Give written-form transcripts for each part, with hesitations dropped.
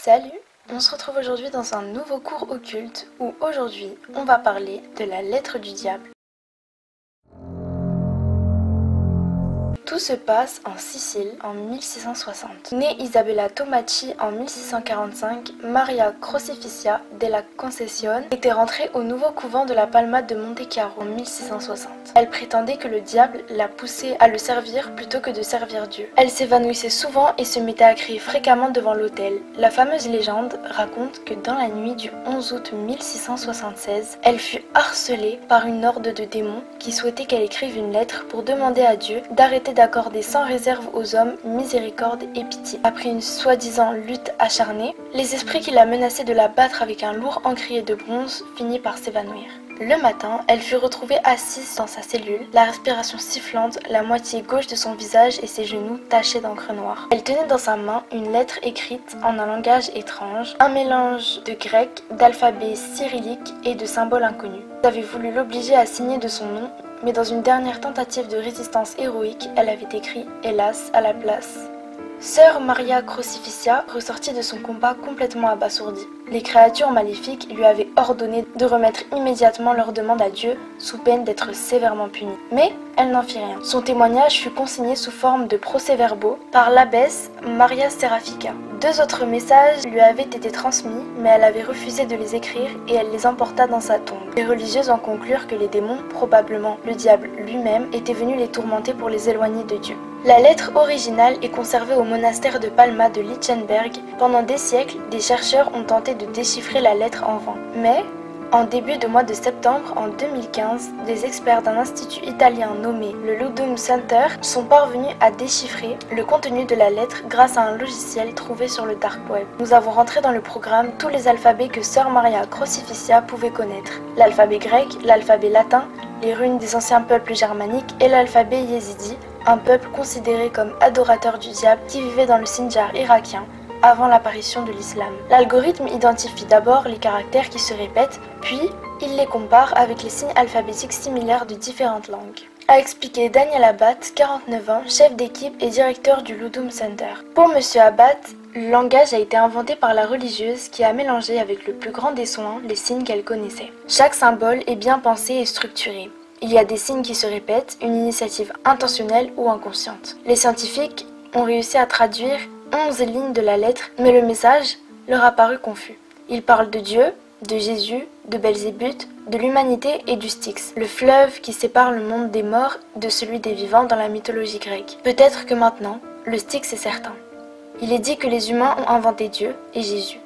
Salut! On se retrouve aujourd'hui dans un nouveau cours occulte où aujourd'hui on va parler de la lettre du diable. Tout se passe en Sicile en 1660. Née Isabella Tommaci en 1645, Maria Crocificia della Concessione était rentrée au nouveau couvent de la Palma de Montechiaro en 1660. Elle prétendait que le diable la poussait à le servir plutôt que de servir Dieu. Elle s'évanouissait souvent et se mettait à crier fréquemment devant l'autel. La fameuse légende raconte que dans la nuit du 11 août 1676, elle fut harcelée par une horde de démons qui souhaitaient qu'elle écrive une lettre pour demander à Dieu d'arrêter d'accorder sans réserve aux hommes miséricorde et pitié. Après une soi-disant lutte acharnée, les esprits qui la menaçaient de la battre avec un lourd encrier de bronze finit par s'évanouir. Le matin, elle fut retrouvée assise dans sa cellule, la respiration sifflante, la moitié gauche de son visage et ses genoux tachés d'encre noire. Elle tenait dans sa main une lettre écrite en un langage étrange, un mélange de grec, d'alphabet cyrillique et de symboles inconnus. Elle avait voulu l'obliger à signer de son nom, mais dans une dernière tentative de résistance héroïque, elle avait écrit « Hélas » à la place. Sœur Maria Crocificia ressortit de son combat complètement abasourdie. Les créatures maléfiques lui avaient ordonné de remettre immédiatement leur demande à Dieu sous peine d'être sévèrement punie. Mais elle n'en fit rien. Son témoignage fut consigné sous forme de procès-verbaux par l'abbesse Maria Serafica. 2 autres messages lui avaient été transmis, mais elle avait refusé de les écrire et elle les emporta dans sa tombe. Les religieuses en conclurent que les démons, probablement le diable lui-même, étaient venus les tourmenter pour les éloigner de Dieu. La lettre originale est conservée au monastère de Palma de Lichtenberg. Pendant des siècles, des chercheurs ont tenté de déchiffrer la lettre en vain. Mais, en début de mois de septembre en 2015, des experts d'un institut italien nommé le Ludum Center sont parvenus à déchiffrer le contenu de la lettre grâce à un logiciel trouvé sur le dark web. Nous avons rentré dans le programme tous les alphabets que Sœur Maria Crocificia pouvait connaître. L'alphabet grec, l'alphabet latin, les runes des anciens peuples germaniques et l'alphabet yézidi, un peuple considéré comme adorateur du diable qui vivait dans le Sinjar irakien avant l'apparition de l'islam. L'algorithme identifie d'abord les caractères qui se répètent, puis il les compare avec les signes alphabétiques similaires de différentes langues. A expliqué Daniel Abbat, 49 ans, chef d'équipe et directeur du Ludum Center. Pour Monsieur Abbat, le langage a été inventé par la religieuse qui a mélangé avec le plus grand des soins les signes qu'elle connaissait. Chaque symbole est bien pensé et structuré. Il y a des signes qui se répètent, une initiative intentionnelle ou inconsciente. Les scientifiques ont réussi à traduire 11 lignes de la lettre, mais le message leur a paru confus. Ils parlent de Dieu, de Jésus, de Belzébuth, de l'humanité et du Styx, le fleuve qui sépare le monde des morts de celui des vivants dans la mythologie grecque. Peut-être que maintenant, le Styx est certain. Il est dit que les humains ont inventé Dieu et Jésus,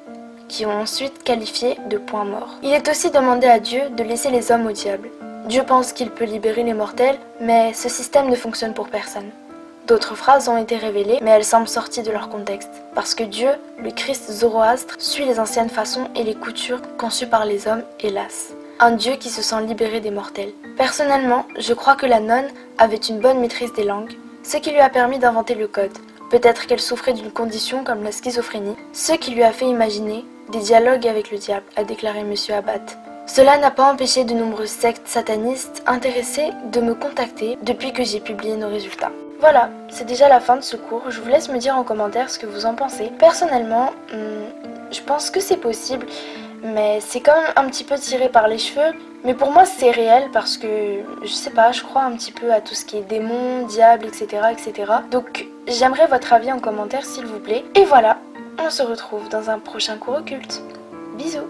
qui ont ensuite qualifié de point mort. Il est aussi demandé à Dieu de laisser les hommes au diable. Dieu pense qu'il peut libérer les mortels, mais ce système ne fonctionne pour personne. D'autres phrases ont été révélées, mais elles semblent sorties de leur contexte. Parce que Dieu, le Christ Zoroastre, suit les anciennes façons et les coutures conçues par les hommes, hélas. Un Dieu qui se sent libéré des mortels. Personnellement, je crois que la nonne avait une bonne maîtrise des langues, ce qui lui a permis d'inventer le code. Peut-être qu'elle souffrait d'une condition comme la schizophrénie, ce qui lui a fait imaginer des dialogues avec le diable, a déclaré Monsieur Abbat. Cela n'a pas empêché de nombreuses sectes satanistes intéressées de me contacter depuis que j'ai publié nos résultats. Voilà, c'est déjà la fin de ce cours. Je vous laisse me dire en commentaire ce que vous en pensez. Personnellement, je pense que c'est possible, mais c'est quand même un petit peu tiré par les cheveux. Mais pour moi, c'est réel parce que, je sais pas, je crois un petit peu à tout ce qui est démons, diable, etc., etc. Donc, j'aimerais votre avis en commentaire, s'il vous plaît. Et voilà, on se retrouve dans un prochain cours occulte. Bisous!